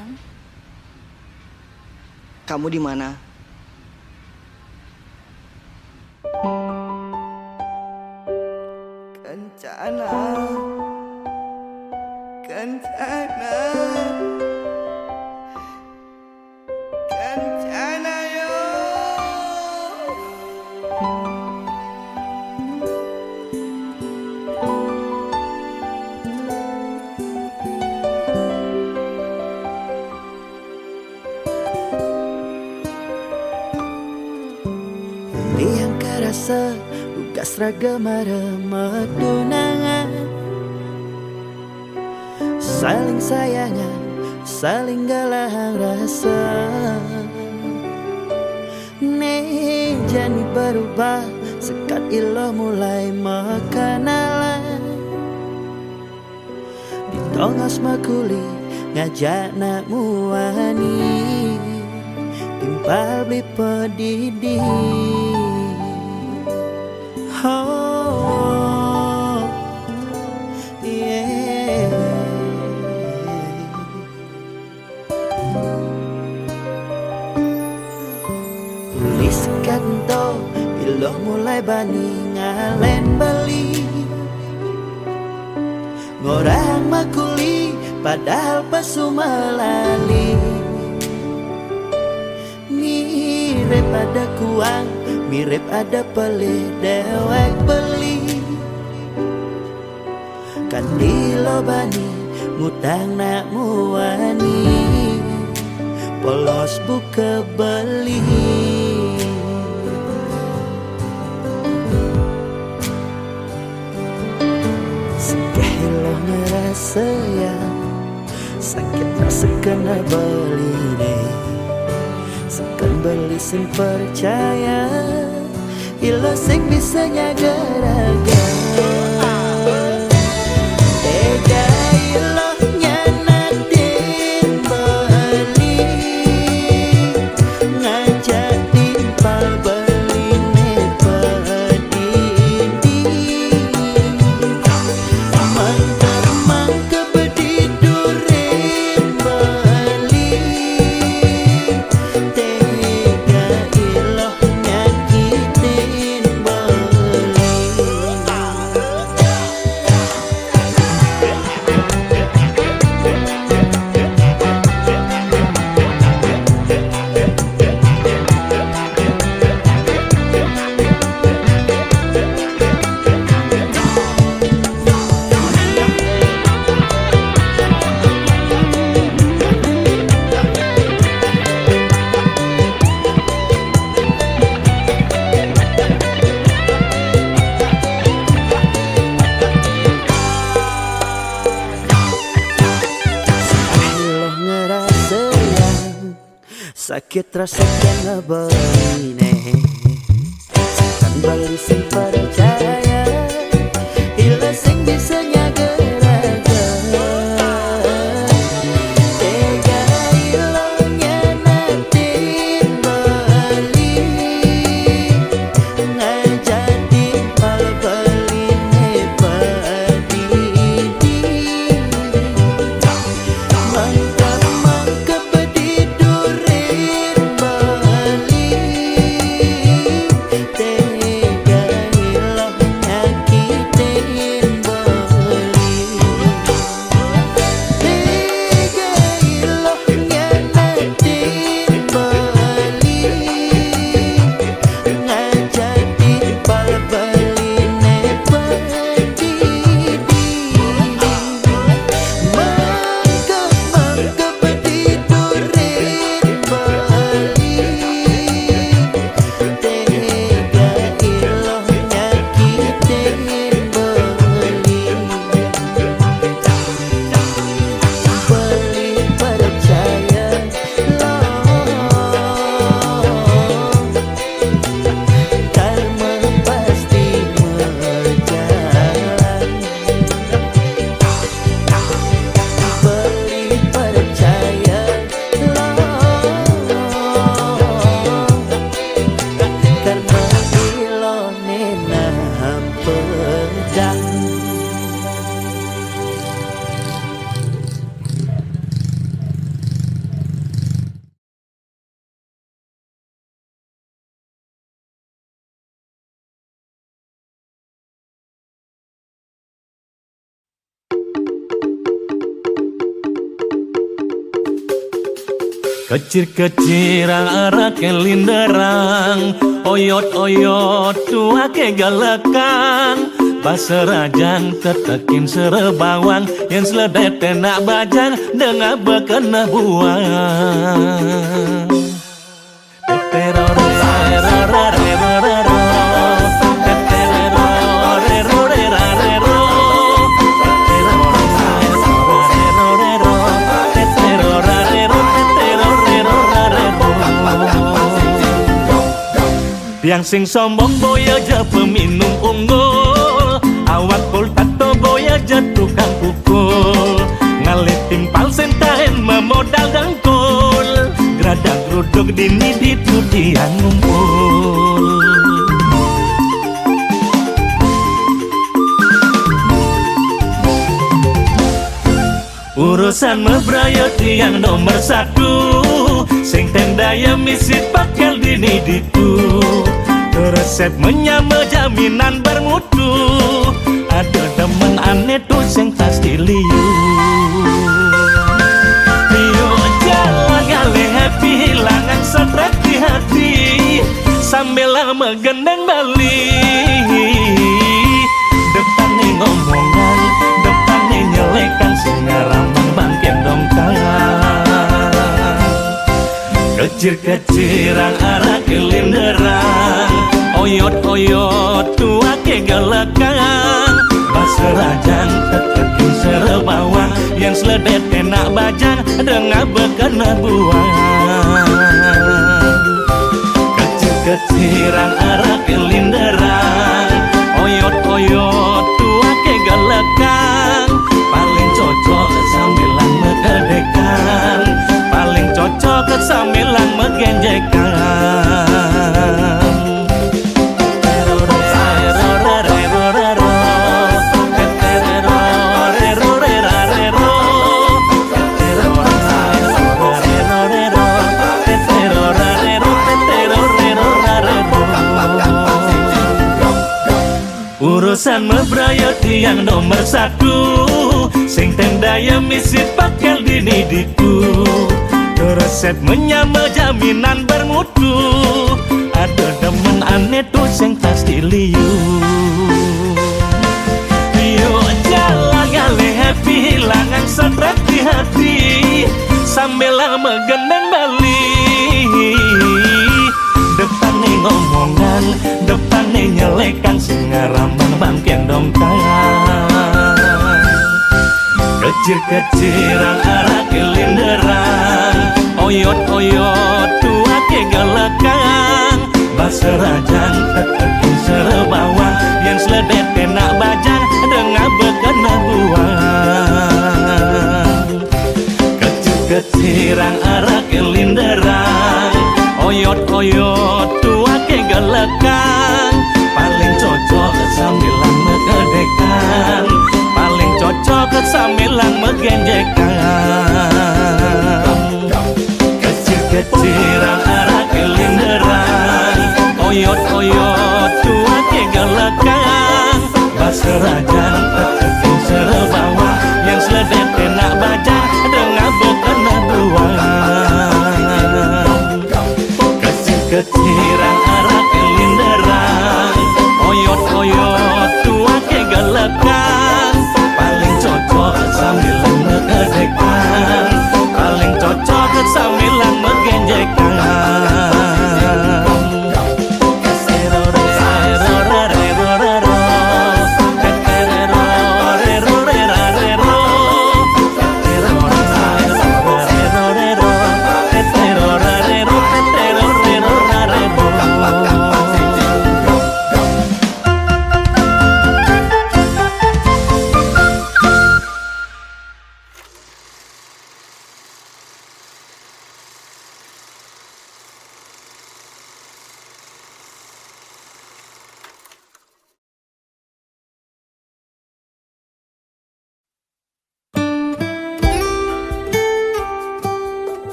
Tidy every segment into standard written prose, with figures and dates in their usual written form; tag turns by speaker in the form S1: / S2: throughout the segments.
S1: sayang.
S2: Kamu di mana? Kencana, kencana, kencana yo. Yang kerasa tugas ragam remet tunangan, saling sayangan, saling galang rasa. Nih jani berubah sekat ilo mulai makanan. Ditongos makuli ngajak nak muani, timpal beli pedidi. Oh, yeah. Tulis kanto, ilo mulai bani ngalen beli. Ngorang makuli, padahal pasu melali. Mirip ada kuang, mirip ada pelih dewek beli. Kan dilobani ngutang nak muani, polos buka beli. Sekelo ngerasa yang sakit rasa kena beli deh. Sekan beli sing percaya, ilo sing bisa nyagaraga. Tega ilo nyanatin beli, ngajak timpal beli nepedidi. Mang-mang kebedidurin beli, tega iloh nyakitin beli. Iloh ngerasa yang sakit rasa kena beli nih. Kan beli sing percaya, ilo sing bisa nyagaraga. Tega ilo nyanatin beli, ngajak timpal beli nepedidi. Mang kebedidurin beli, tega iloh
S1: Kecir-kecir arah kelinderang, oyot-oyot tua ke galakan, paserajan tetekin serebawang, yang seledet tenak bajang dengan bekena buang. Yang sing sombong boya aja peminum unggul, awak pul tato boya aja tukang pukul, ngalit timpal sentahen memodal dangkul, geradak geruduk dini ditu tiang ngumpul. Urusan mebraya tiang nomor satu, sing tendaya misi pakel dini ditu, resep menyama jaminan bermutu, ada demen aneh tuh sing pasti liu. Liu jalan gale happy, hilangan stres di hati, sambil lama gendeng balik. Depan nih ngomongan, depan nih nyelekan, singaramang bangkit dong tangan. Kecir-keciran arah kelinderang, oyot-oyot tua ke galakan, paserajan tetekin serebawang, yang seledet enak bajang dengan bekena buang. Kecir-keciran arah kelinderang, oyot-oyot tua ke galakan, paling cocok sambilan megedekan, paling cocok sambilan megenjekan. Urusan mebraya tiang nomor satu, sing tendaya misi pakel dini ditu, resep menyama jaminan bermutu, ada demen aneh tuh sing pasti liu. Liu jalan gale happy, hilangan stres di hati, sambil lama gendeng balik. Depan nih ngomongan, depan nih nyelekan, singaramang bangkeng dong tangan. Kecir-keciran arah kelinderang, oyot-oyot tua ke galakan, paserajan tetekin serebawang, yang seledet enak bajang dengan bekena buang. Kecir-keciran arah kelinderang, oyot-oyot tua ke galakan, paling cocok sambilan megedekan, paling cocok sambilan megenjekan. Kecir-keciran arah kelinderang, oyot-oyot tua ke galakan, paserajan tetekin serebawang, yang seledet enak bajang dengan bekena buang. Kecir-keciran arah kelinderang, oyot-oyot tua ke galakan, paling cocok sambilan megedekan, paling cocok sambilan megenjekan.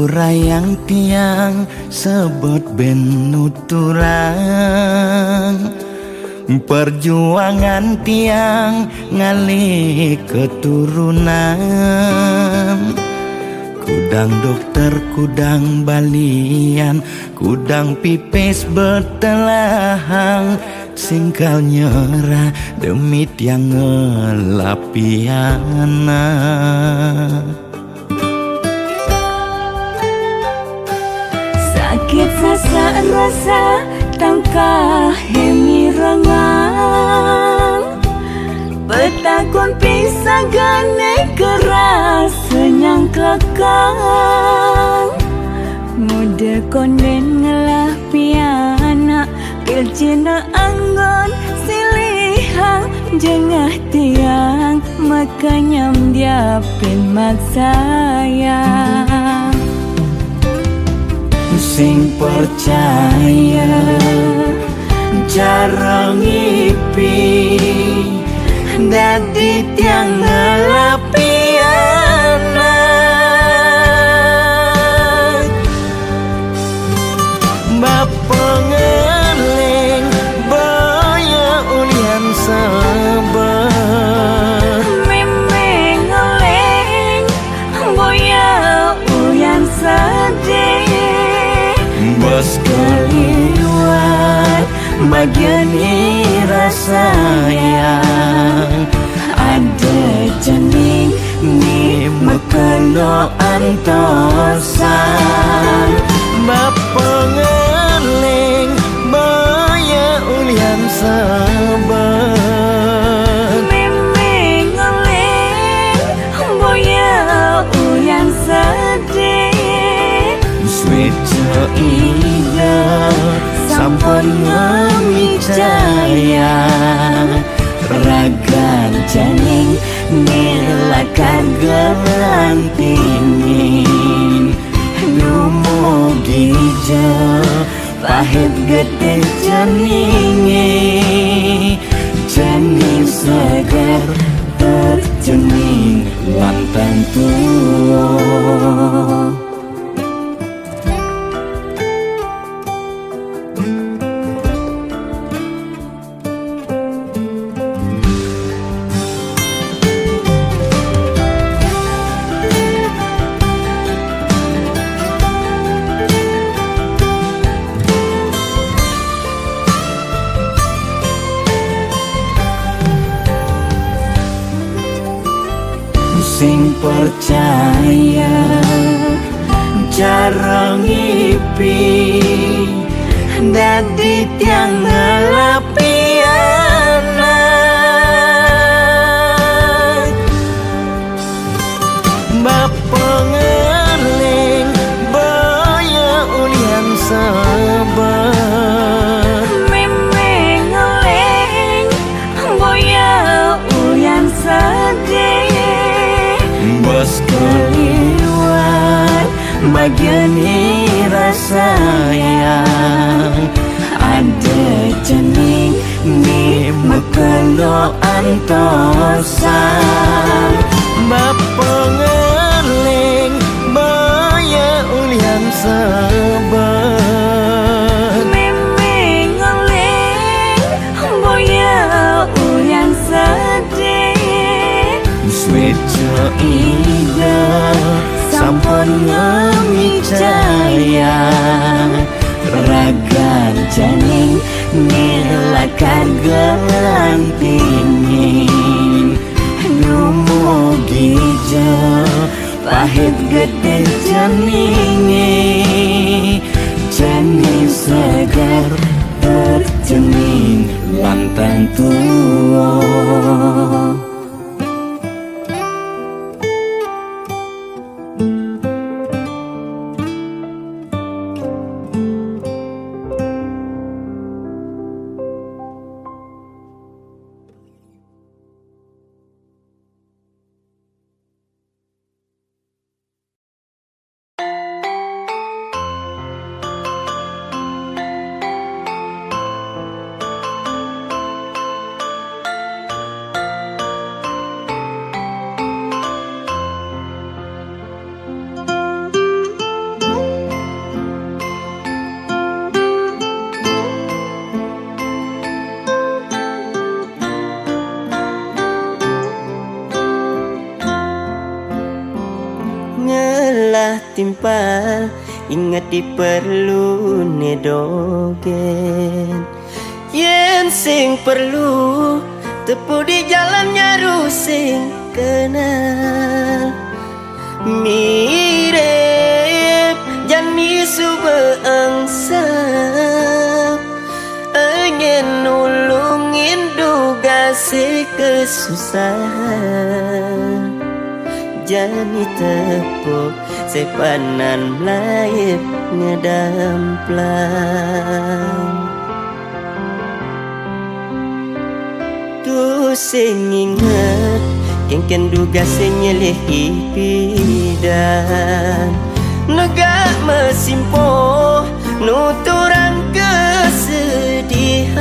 S2: Turayang tiang sebut benuturang, perjuangan tiang ngali keturunan. Kudang dokter, kudang balian, kudang pipes bertelahang, singkal nyerah demi tiang ngelapiana.
S3: Sakit sasa rasa tangkah hemi rengang, petakun pisah gane keras senyang kekang. Muda konden ngelah piana kerjana anggon silihang, jengah tiang makanya diapin maksayang.
S2: Sing percaya jarang ngipi dadi tiang ngelapiana. Bapengeling baya ulian sabar,
S3: Memeng ngeleng boya uyan sedih,
S2: bos
S3: keliwat
S2: bagian rasa sayang.
S3: ada jening
S2: Ni mekelo antosan, bapengeling baya ulian sabar,
S3: Memeng ngeleng boya uyan sedih,
S2: switcha ida sampun ngemicaya. Ragan janing nilakan gelantingin, dumugi je pahit gede janingi, janing segar terjening lantang tua. Sing percaya jarang ngipi dadi tiang ngelapiana. Bapengeling baya ulian sabar,
S3: Memeng ngeleng boya uyan sedih,
S2: bos
S3: keliwat
S2: bagian rasa sayang.
S3: ada jening
S2: Ni mekelo antosan, bapengeling baya ulian sabar,
S3: Memeng ngeleng boya uyan sedih,
S2: switcha ida sampun ngemicaya. Ragan janing nilakan gelantingin, dumugi je pahit gede janingi, janing segar terjening lantang tua. timpal ingat diperlu nedogen. Yen sing perlu tepu di jalannya rusing kenal. Mirip jani subeangsa ingin nulungin duga si kesusahan. Jani tepuk sepanan melayip ngedamplang. Tu sing inget kengken duga sing nyelih ipidan. Negak mesimpo nuturang kesedihan.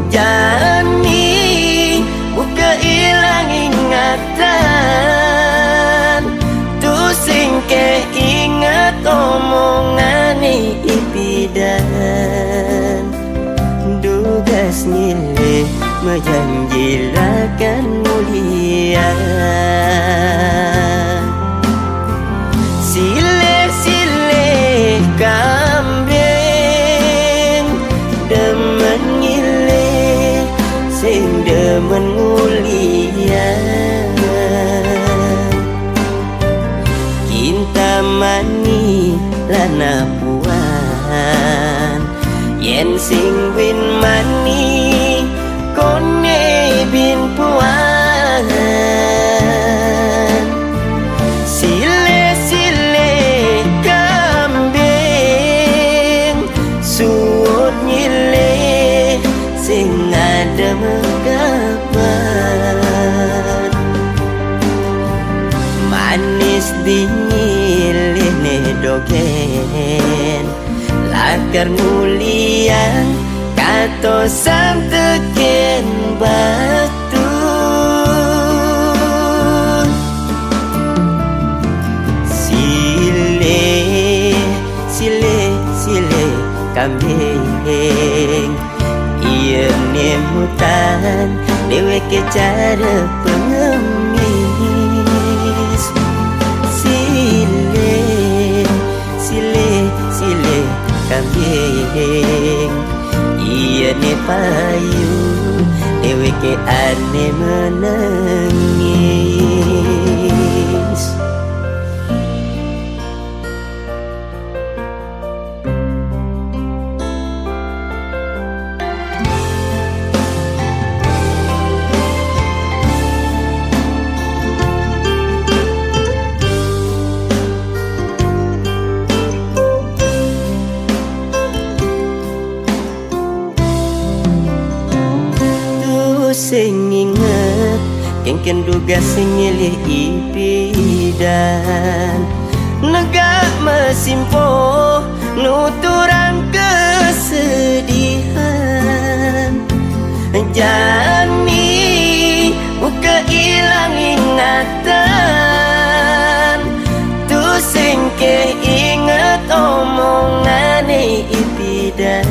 S2: Jani buka ilang ingatan. Tu sing ke ingat omongane ipidan. Dugas nyilih menjanjilakan mulia. Sile-sile kambing demen nyilih sing demen mulia. Cinta mani lana puan yen sing win mani kone bin puan. Sile-sile kambing suut nyilih sing ada mekapan. Manis dinyilih nedogen lakar mulia katosan teken batu. Sile kambing iya nemutan dewe ke cara pengemis. Sile kambing iya ne payu dewe ke ane menangis. Sing inget kengken duga sing nyilih ipidan. Negak mesimpo nuturang kesedihan. Jani buka ilang ingatan. Tu sing ke inget omongane ipidan.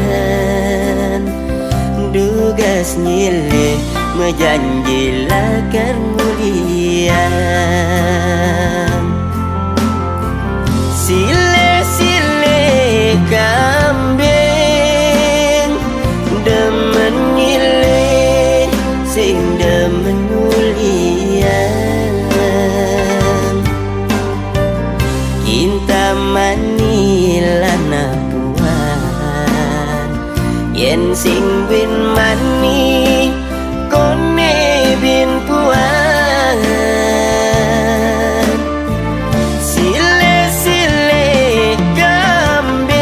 S2: Dugas nyilih menjanjilakan mulia. Sile-sile kambing demen nyilih sing demen mulia. Cinta mani lana puan yen sing win mani kone bin puan. Sile-sile kambing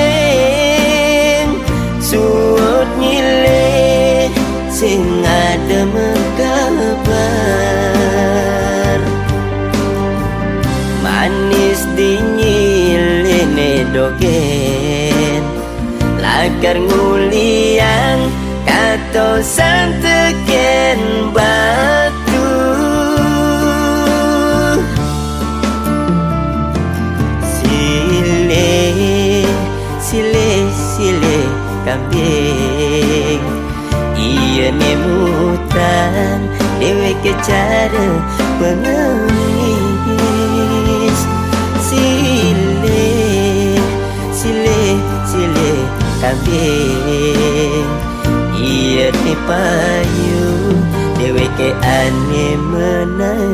S2: suut nyilih sing ada mekabar. Manis dinyilih nedogen lakar nguliang katosan teken batu. Sile kambing iya nemutan dewe ke cara pengemis. kambing. Iya ni payu dheweke ane menangis.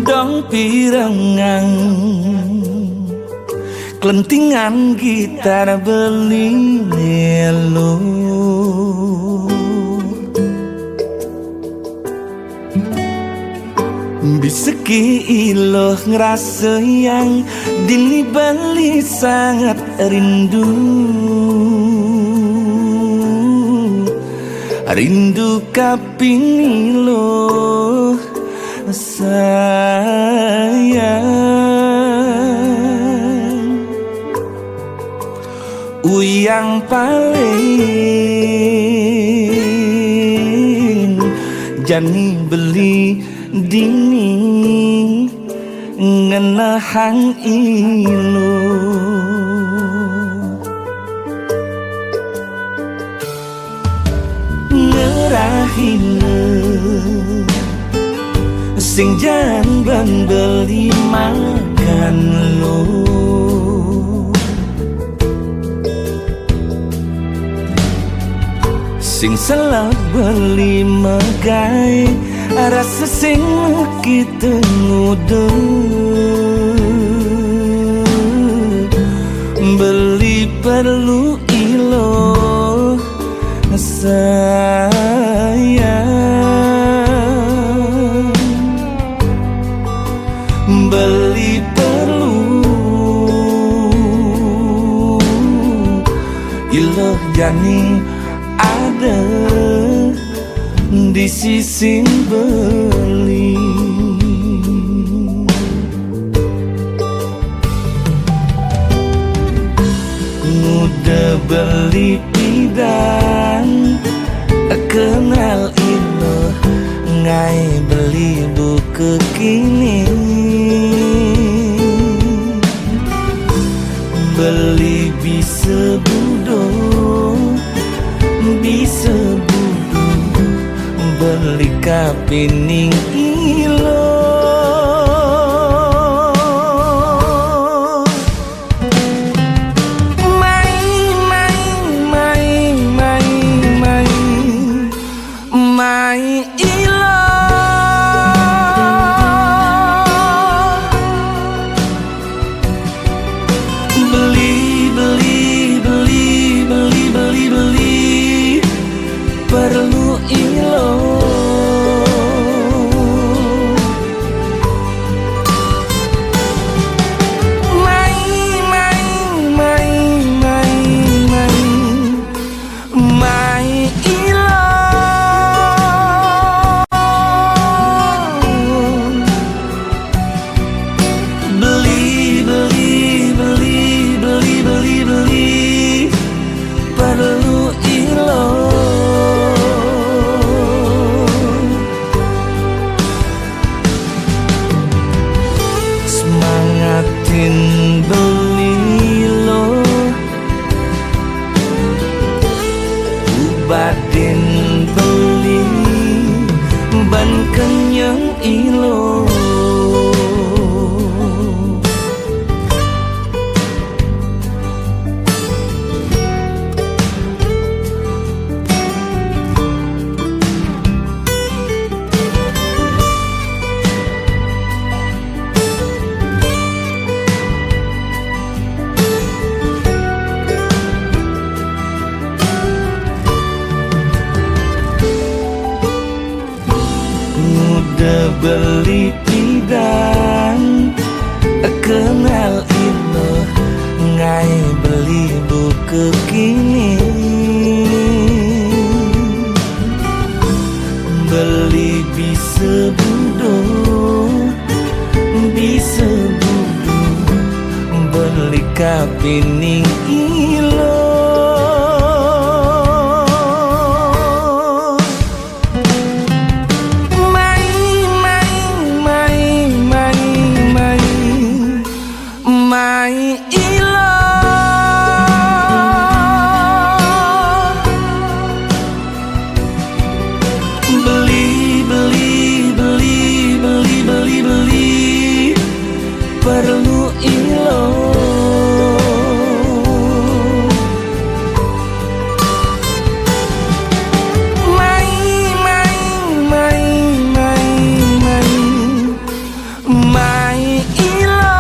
S1: Dong pirengang kelentingan gitar beli melo biseki iloh ngerasa yang dini bali sangat rindu. Rindu kapingilo sayang, uyang paling jani beli dini ngenahang ilo. Ngerahine sing jangan beli makan lo, sing salah beli megai rasa sing kita ngudu. Beli perlu ilo sayang, beli perlu iloh jani ada di sisi beli. Mudah beli pidan kenal iloh ngai beli buku kini. Beli bisa budo, bisa budo, beli kapining ilo. Perlu ilo beli lo batin beli ban kenyang ilo. Beli pidan kenal ilo ngai beli buku
S2: kekini beli bisa bodoh beli kapining ilo mai ilo beli perlu ilo mai ilo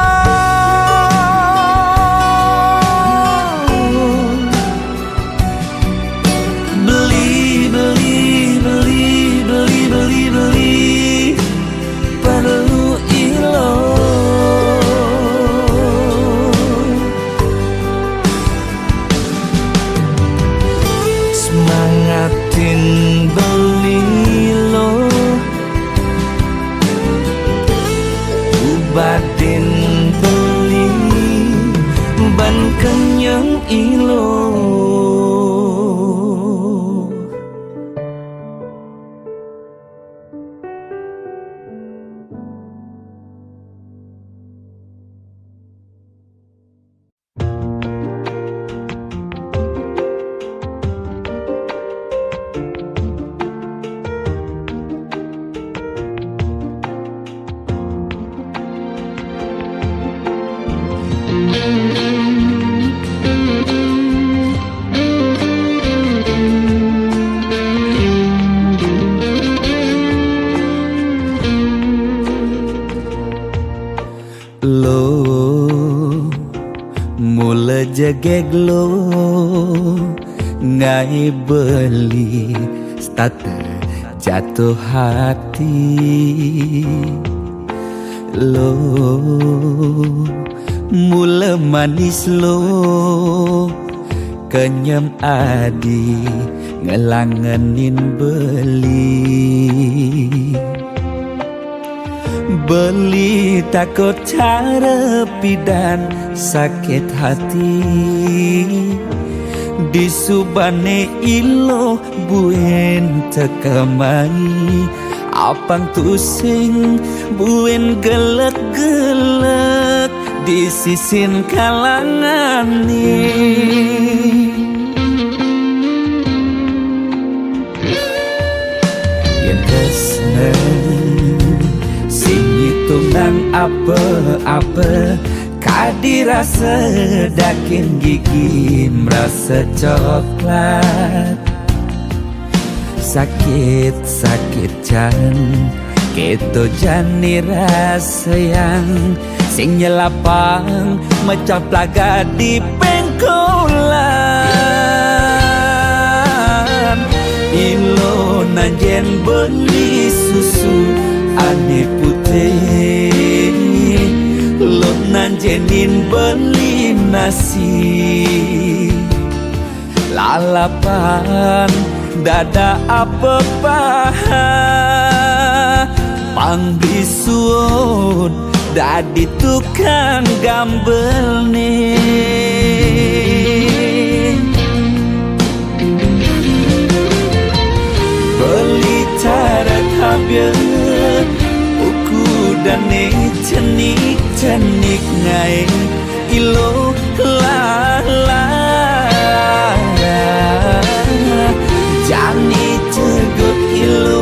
S2: beli perlu ilo semangatin beli lo ubatin beli ban kenyang ilo lo mula jegeg lo ngai beli starter jatuh hati lo mula manis lo kenyam adi ngelangenin beli takut cara pidan sakit hati di subane ilo buen tekamai apang tusing buen gelek-gelek di sisin kalangan nih yang kesnen tunang apa-apa kadirasa dakin gigi merasa coklat sakit jan keto jani rasa yang sing nyelapang macam plaga di pengkolan ilo nanjen beli susu ane putih lo nanjenin beli nasi lalapan dada apa paha pangbisuun dadi tukang gambel nih beli cara tabiat dane cenik ngai ilo la jani cegot ilo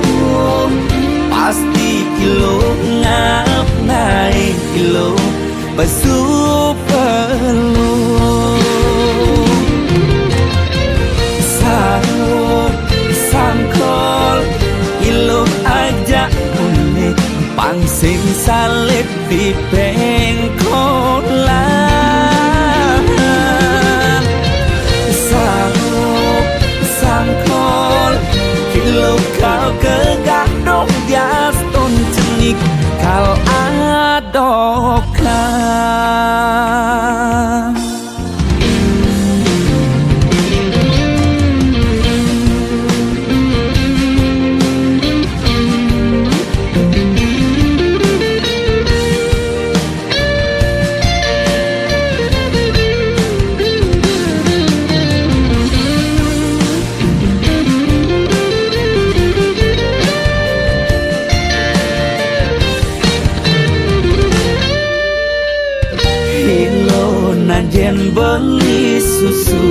S2: pasti ilo ngap naik ilo basu perlu susu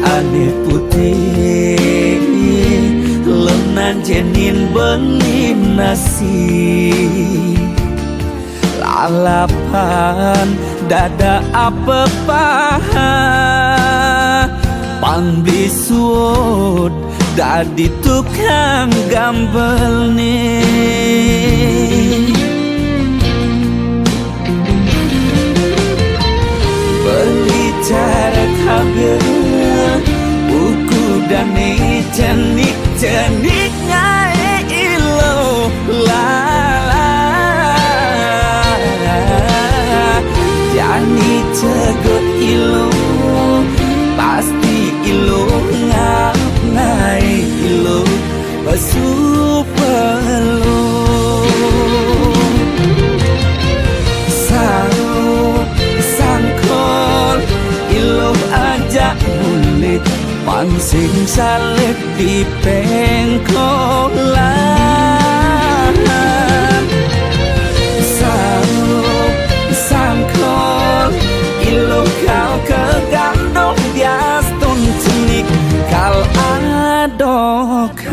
S2: ane putih lenan jenin benih nasi lalapan dada apa paha pambisuot dadi tukang gambel nih berbicara kabel buku dan cenik ngae ilo la jani cegot ilo pasti ilo ngap ngai ilo basupelo sangkol ilo aja mulit pansing salib di pengkolan sangkol ilo kau kegandong bias ton cenik kal adokan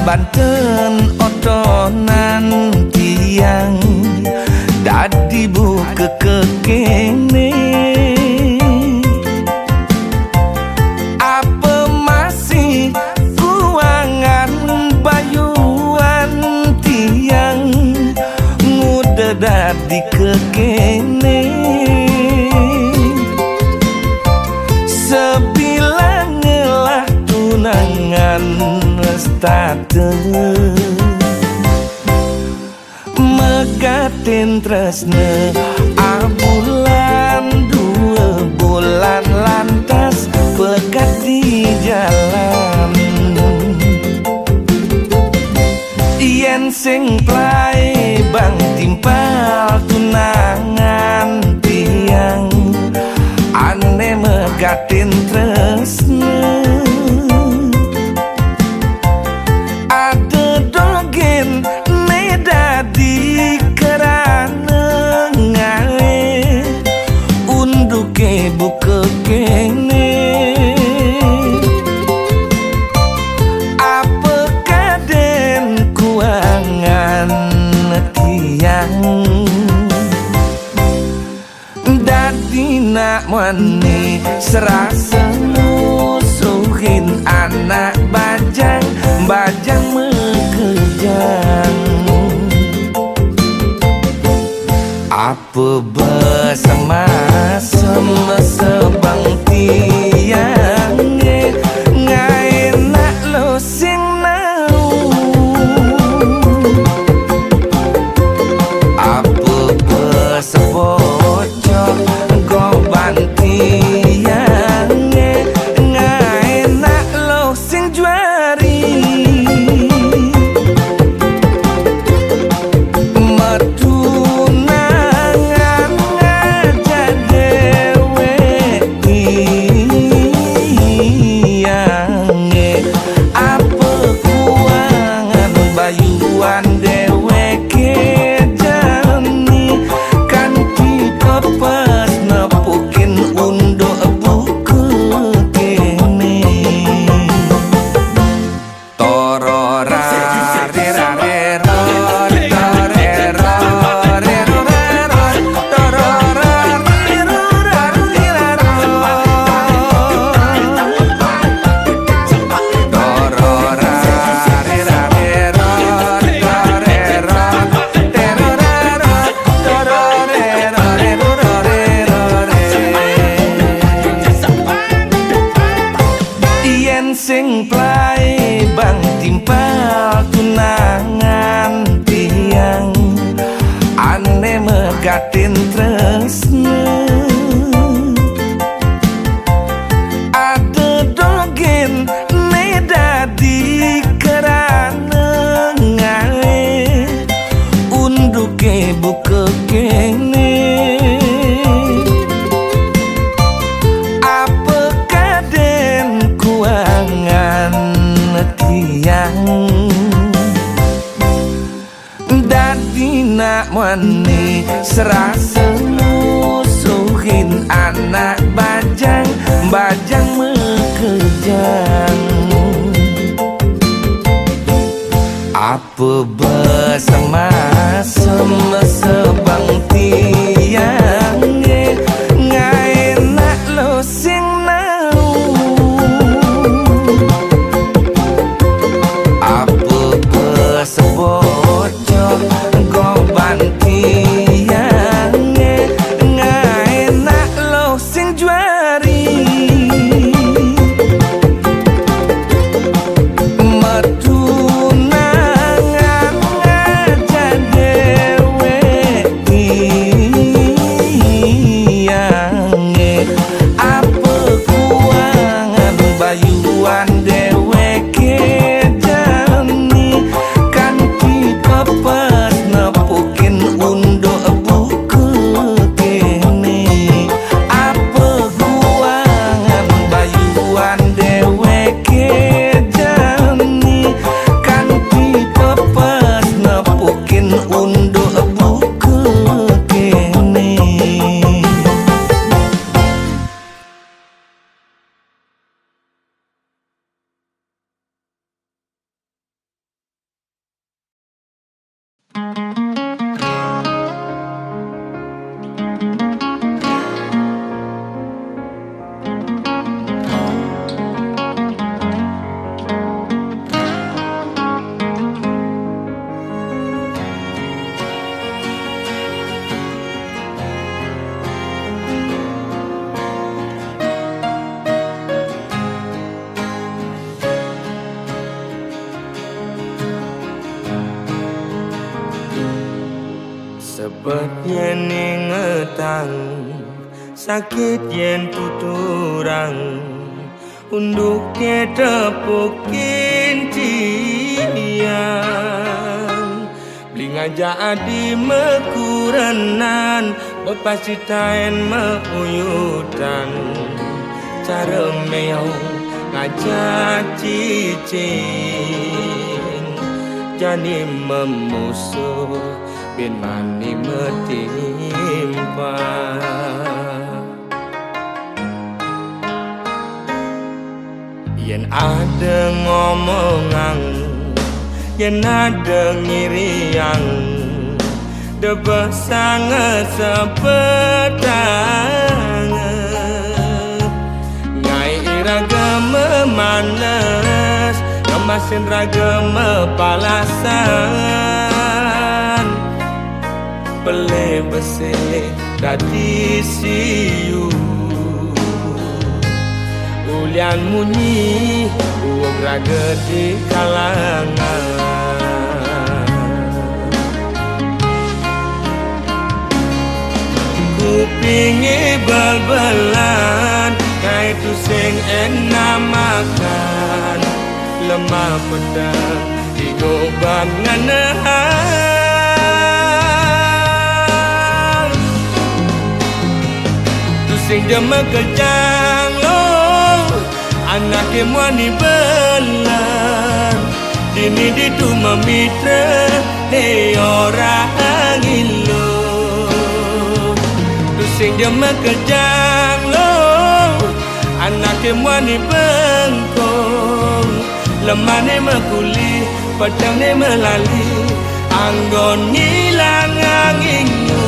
S2: Banten odonan tiang dadi buka kekene apa masih kuangan bayuan tiang muda dadi kekene sebilang ngelah tunangan state megatin tresne abulan 2 bulan lantas pekat di jalan yen sing plai bang timpal tunangan tiang ane megatin tresne di kerana ngae unduke buka kene apa kaden kuangan tiang dadi nak wani serasa musuhin anak bajang mekejang apa bersama sebang tiang ngai nak lo sing nau apa bersebocor goban tiang ngai nak lo sing juari
S4: sing plai bang timpal tunangan tiang ane megatin tresna ada dogen ne dadi kerana ngae unduke buka kene nak mani serasa musuhin anak bajang bajang mekejang apa bersama sebang tiang ngai nak lo sing nau apa bersebut goban tiang ngai nak lo sing juari metunangan aja dewe tiang apa kuangan bayuan dewe kejani kan pepes nepukin unduk buku kene apa guangan bayuan dewe kejani kan pepes nepukin unduk buku kene. Sebab yen ingetang sakit yen tuturang unduk ke tepukin tiang beli ngajak adi mekurenan pasti tain meuyutan cara meong ngajak cicing jadi memusuh bin mani metimpa yen ada ngomongan yen ada ngiriang debah sangat sepetang ngai iraga memanas ngemasin raga mepalasan Pele bese dadi siu Ulian munyi uang raga di kalangan Kupingi bal-balan Kaya tu sing enak makan Lemah pedang digoban nganahan Sing jema kejang lo anak kemwani belan dini ditu memitra de orang ilo tu sing jema kejang lo anak kemwani bengkong lemane mekuli pedang ne melali anggon ngilang anginmu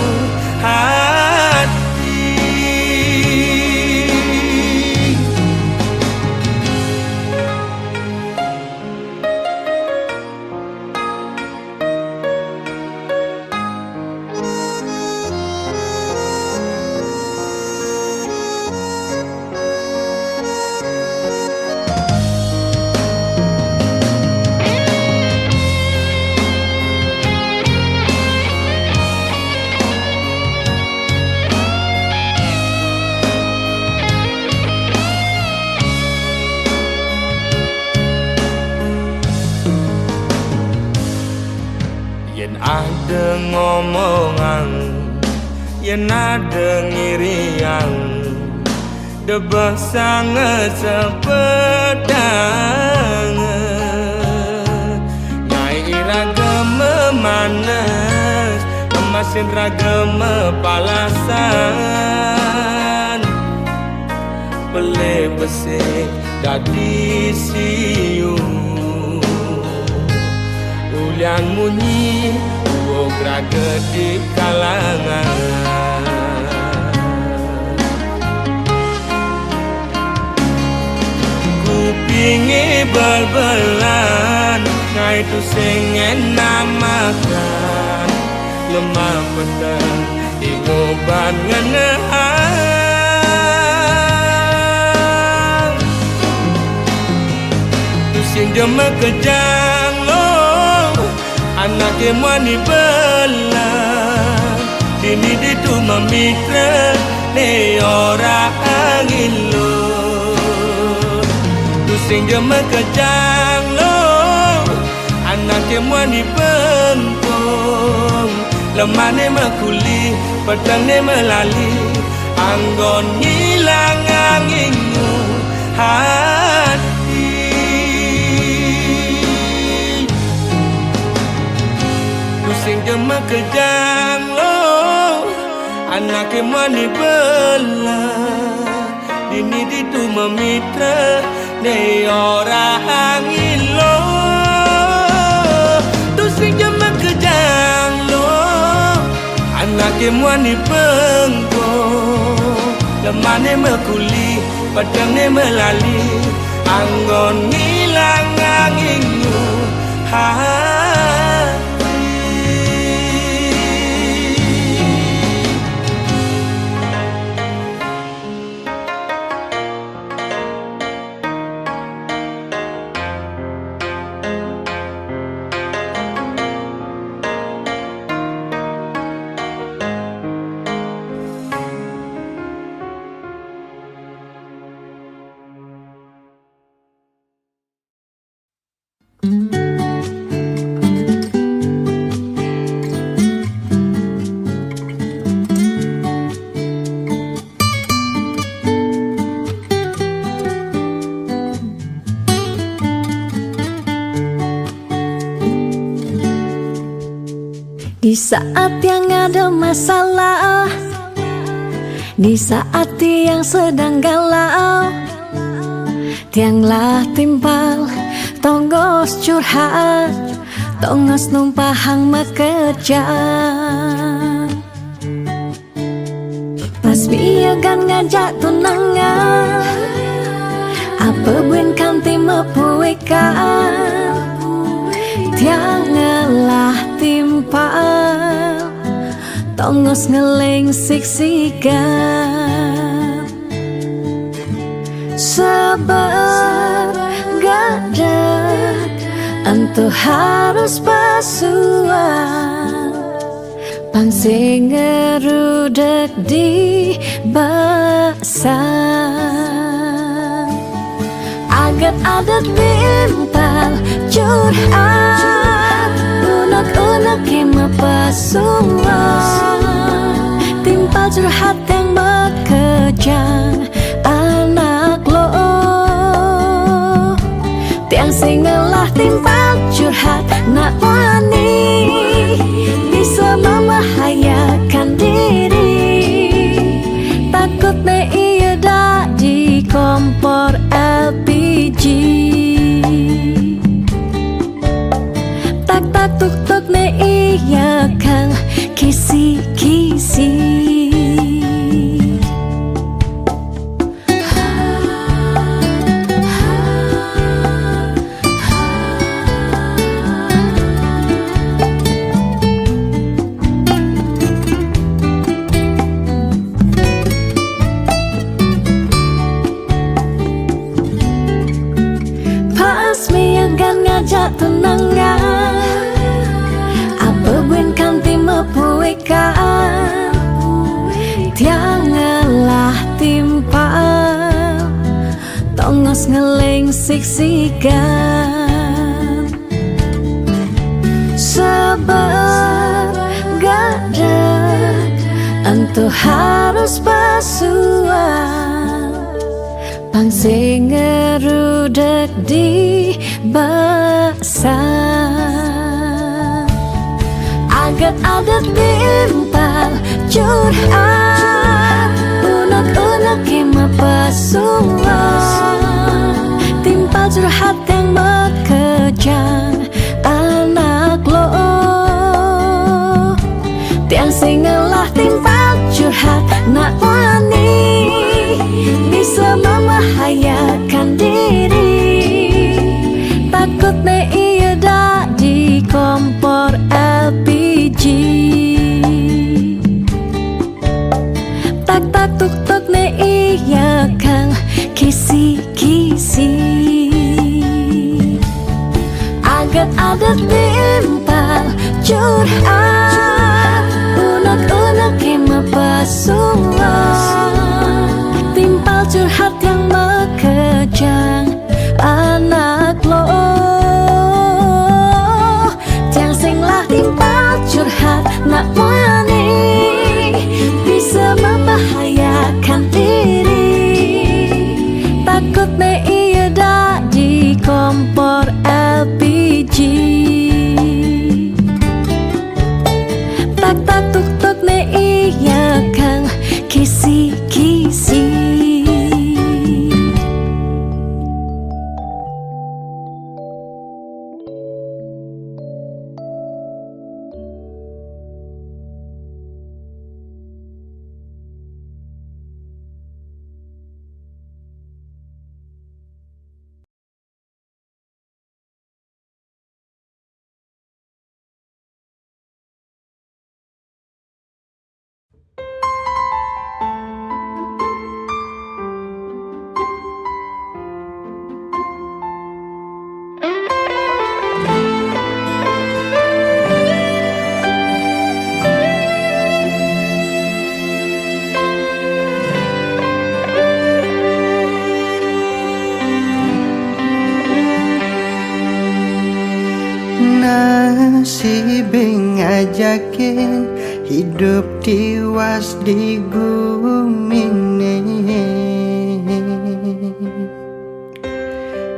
S4: ngomongan yen ada ngiriang debah sangat sepedang nyai iragama manas emasin ragama palasan bele besik dadi siu ulian munyi uog raga di kalangan kupingi bal-balan ngai tu sengen namakan lemah petang igoban ngenehan tu sing jema kejang lo anak emani bela dini ditu mamitra ne ora angin lo tu sing jema kejang lo anak emani bengkong lemane makuli pedang melali anggon ngilang anginmu hati pusing jema kejang lo anak mani bela dini ditu memitra ne ora angin lo pusing jema kejang lo anak mani bengko lemane makuli pedang melali anggon ngilang anginmu
S3: Di saat yang ada masalah, di saat yang sedang galau, tianglah timpal, tonggos curhat, tonggos numpahang makejang. Pas biagan ngajak tunangan, apa buin kanti mepuikan, tiangalah timpal, tongos ngeleng siksikan. Sabar gadat, entu harus pasuan, pansing ngerudek di basan. Agat-agat timpal curhat, unek-unek kema pasuan, timpal curhat yang makejang anak lo. Tiang singelah timpal curhat nak wani, bisa membahayakan diri. Takut me iya dak di kompor LPG. Tak tuk-tuk ne iya kang kisi-kisi. Pas miagan ngajak tunangan, apa buin kanti mepuikan, tiangalah timpal, tongos ngeleng siksikan. Sabar harus basuhan Pangsi ngerudek di basah Agat-agat timpal curhat Unek-unek kima pasuhan Timpal curhat yang mekejang anak lo Tiang singelah timpal curhat nak wani Bisa membahayakan diri Takut ne iya dak di kompor LPG Tak tuk tuk ne iya kang kisi-kisi Agat-agat timpal curhat Unek-unek kima pasuhan Timpal curhat yang mekejang anak lo Tiang singlah timpal curhat nak wani Bisa membahayakan diri Takut ne iya dak di kompor LPG Tak tuk tuk ne iya kang kisi-kisi
S5: Nasib ngajakin hidup tiwas di gumine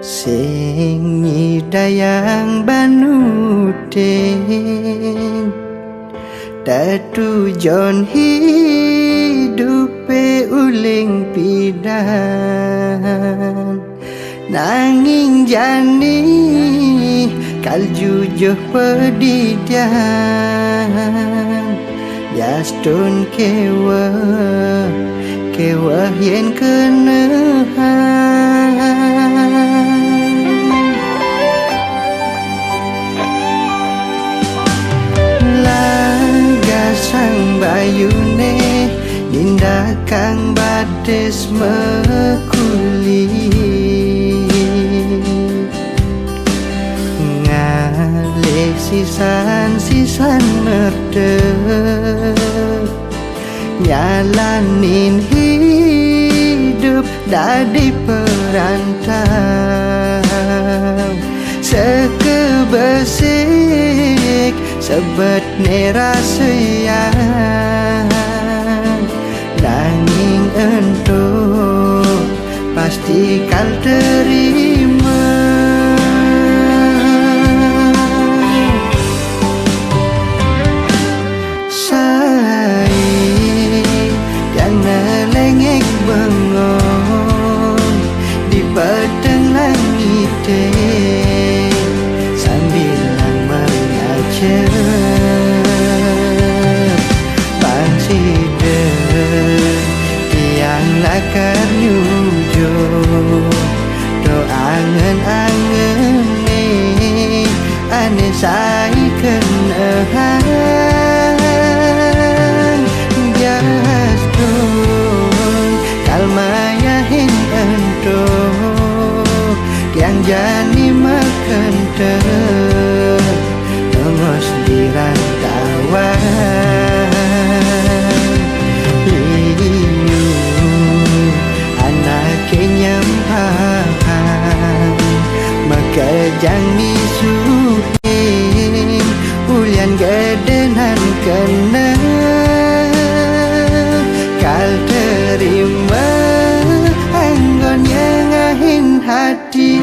S5: Sing nyidayang banutin Datujon hidupe uling pidan Nanging jani kaljujuh pedidian Yastun kewa yen kenehan Laga sang bayune Dinda kang bades mekuli Sisan merdek Nyalanin hidup dari perantau Sekebesik sebet neraseyang Nanging entuk pasti kal terima bengong di padang langit sambil mengajak pangside tiang lakar nyujo doangen-angen ane sai kenehan jastun kalmayahin ento yang jani makan ter nongos di rantauan iyu anak kenyampahan maka jangan misuhin ulian gedenan kenal hati.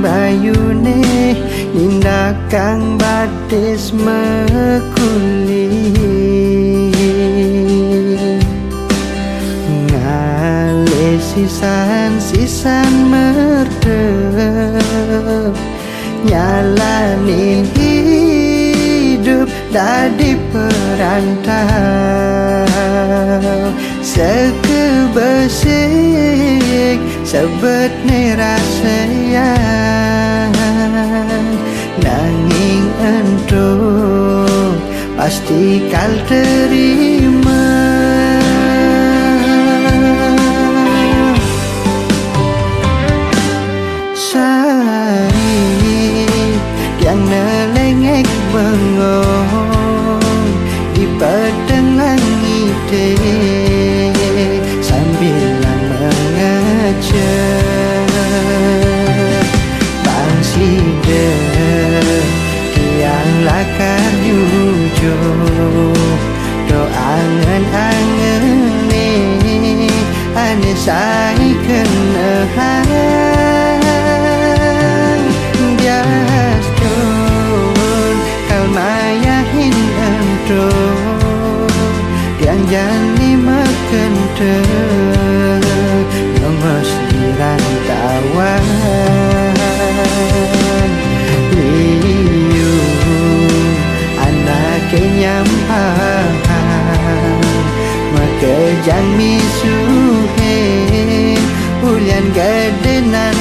S5: Bayune nindak kang batis mekuli ngale sisan merdep nyalani hidup dadi perantau sekebesik sebet ne rasayang nanging ento pasti kal terima sari yang nelengek bengong di padang langit sambil Bangsida tiang lakar jujur doangan ni ane sai kenehang bias tun kalmayahin ento yang jani makan mesliran tawan liu anak nyampang makejang misuhe ulian gadenan